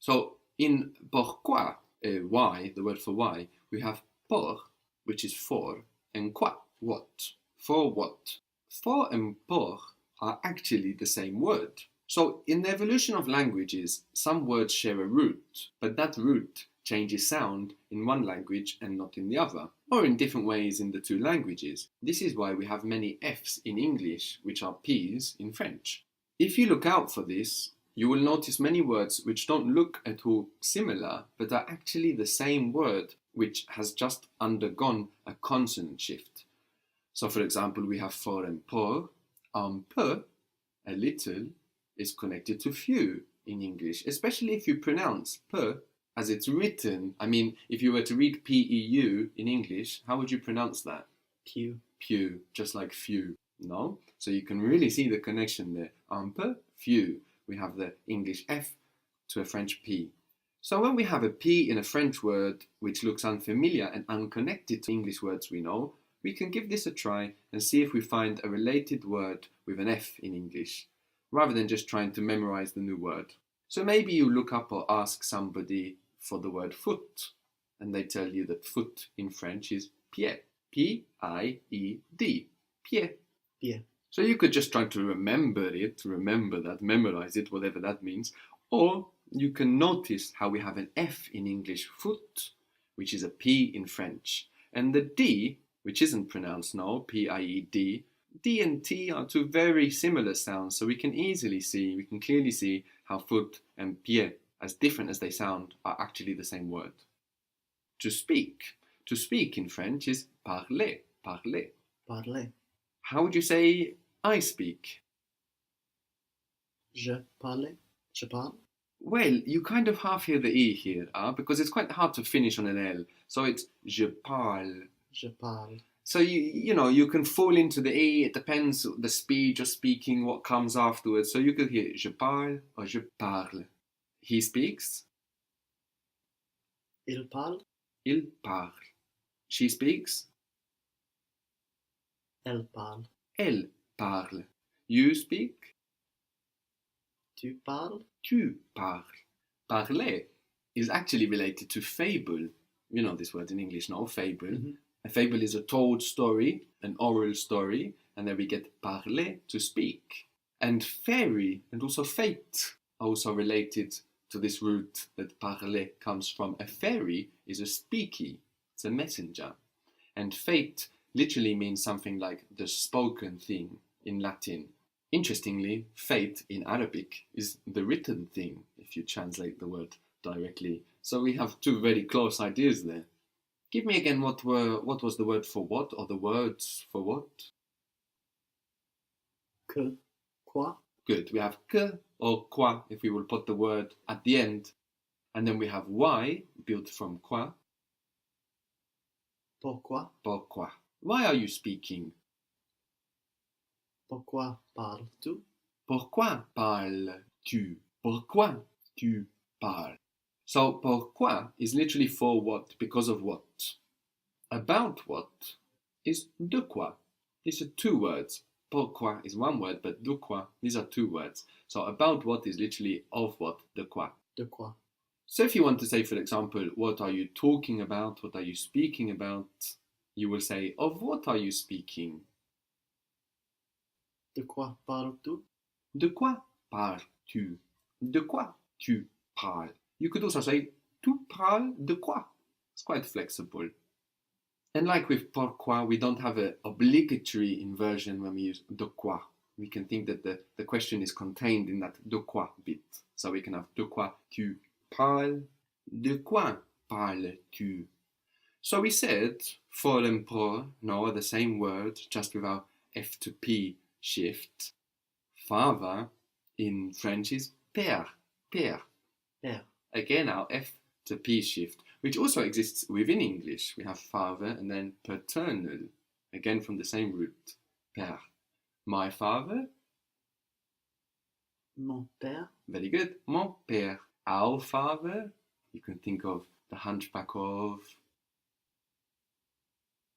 So in pourquoi, why, the word for why, we have por, which is for, and quoi, what. For what? For and por are actually the same word. So in the evolution of languages, some words share a root, but that root changes sound in one language and not in the other, or in different ways in the two languages. This is why we have many Fs in English, which are Ps in French. If you look out for this, you will notice many words which don't look at all similar, but are actually the same word, which has just undergone a consonant shift. So for example, we have for and por. Un peu, a little, is connected to few in English, especially if you pronounce peu as it's written. I mean, if you were to read P-E-U in English, how would you pronounce that? Pew. Pew, just like few, no? So you can really see the connection there. Un peu, few. We have the English F to a French P. So when we have a P in a French word which looks unfamiliar and unconnected to English words we know, we can give this a try and see if we find a related word with an F in English, rather than just trying to memorize the new word. So maybe you look up or ask somebody for the word foot, and they tell you that foot in French is pied, P-I-E-D, pied. Pied. So you could just try to remember that, memorize it, whatever that means, or you can notice how we have an F in English, foot, which is a P in French, and the D, which isn't pronounced now, P-I-E-D, D and T are two very similar sounds, so we can clearly see how foot and pied, as different as they sound, are actually the same word. To speak in French is parler, parler. Parler. How would you say I speak? Je parle. Je parle. Well, you kind of half hear the E here, because it's quite hard to finish on an L. So it's je parle. Je parle. So you can fall into the E. It depends the speed you're speaking, what comes afterwards. So you could hear je parle or je parle. He speaks. Il parle. Il parle. She speaks. Elle parle. Elle parle. You speak. Tu parles. Tu parles. Parler is actually related to fable. You know this word in English now, fable. Mm-hmm. A fable is a told story, an oral story, and then we get parler, to speak. And fairy and also fate are also related to this root that parler comes from. A fairy is a speaky, it's a messenger. And fate literally means something like the spoken thing in Latin. Interestingly, fate in Arabic is the written thing, if you translate the word directly. So we have two very close ideas there. Give me again what was the word for what, or the words for what? Que. Quoi. Good. We have que or quoi if we will put the word at the end. And then we have why, built from quoi. Pourquoi. Pourquoi. Why are you speaking? Pourquoi parles-tu? Pourquoi parles-tu? Pourquoi tu parles? So pourquoi is literally for what, because of what. About what is de quoi. These are two words. Pourquoi is one word, but de quoi, these are two words. So about what is literally of what, de quoi. De quoi. So if you want to say, for example, what are you talking about, what are you speaking about, you will say, of what are you speaking? De quoi parles-tu? De quoi parles-tu? De quoi tu parles? You could also say, tu parles de quoi? It's quite flexible. And like with pourquoi, we don't have an obligatory inversion when we use de quoi. We can think that the question is contained in that de quoi bit. So we can have de quoi tu parles? De quoi parles-tu? So we said for and pour, no, the same word, just with our F to P shift. Father in French is père, père. Père. Again, our F to P shift, which also exists within English. We have father and then paternal, again from the same root, père. My father. Mon père. Very good. Mon père. Our father. You can think of the Hunchback of.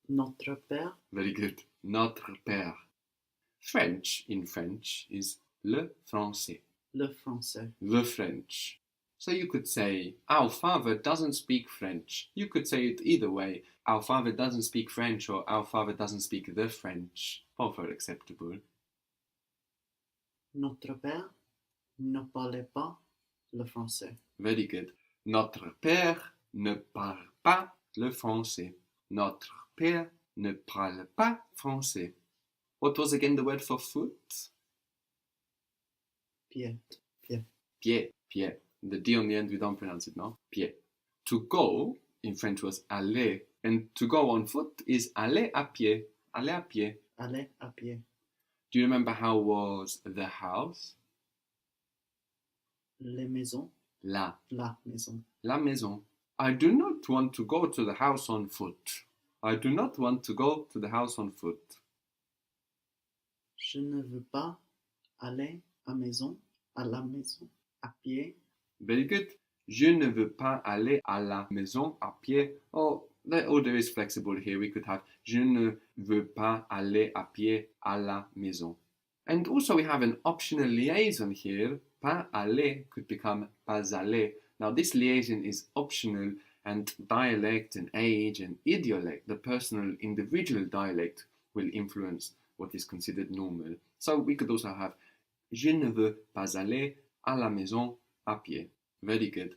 Notre père. Very good. Notre père. French in French is le français. Le français. The French. So you could say, our father doesn't speak French. You could say it either way. Our father doesn't speak French or our father doesn't speak the French. Both are acceptable. Notre père ne parlait pas le français. Very good. Notre père ne parle pas le français. Notre père ne parle pas français. What was again the word for foot? Pied. Pied. Pied. Pied. The D on the end, we don't pronounce it now. Pied. To go in French was aller, and to go on foot is aller à pied. Aller à pied. Aller à pied. Do you remember how was the house? Les maisons. La. La maison. La maison. I do not want to go to the house on foot. I do not want to go to the house on foot. Je ne veux pas aller à la maison, à pied. Very good. Je ne veux pas aller à la maison à pied. Oh, the order is flexible here. We could have je ne veux pas aller à pied à la maison. And also we have an optional liaison here. Pas aller could become pas aller. Now this liaison is optional, and dialect and age and idiolect, the personal individual dialect, will influence what is considered normal. So we could also have je ne veux pas aller à la maison à pied. Very good.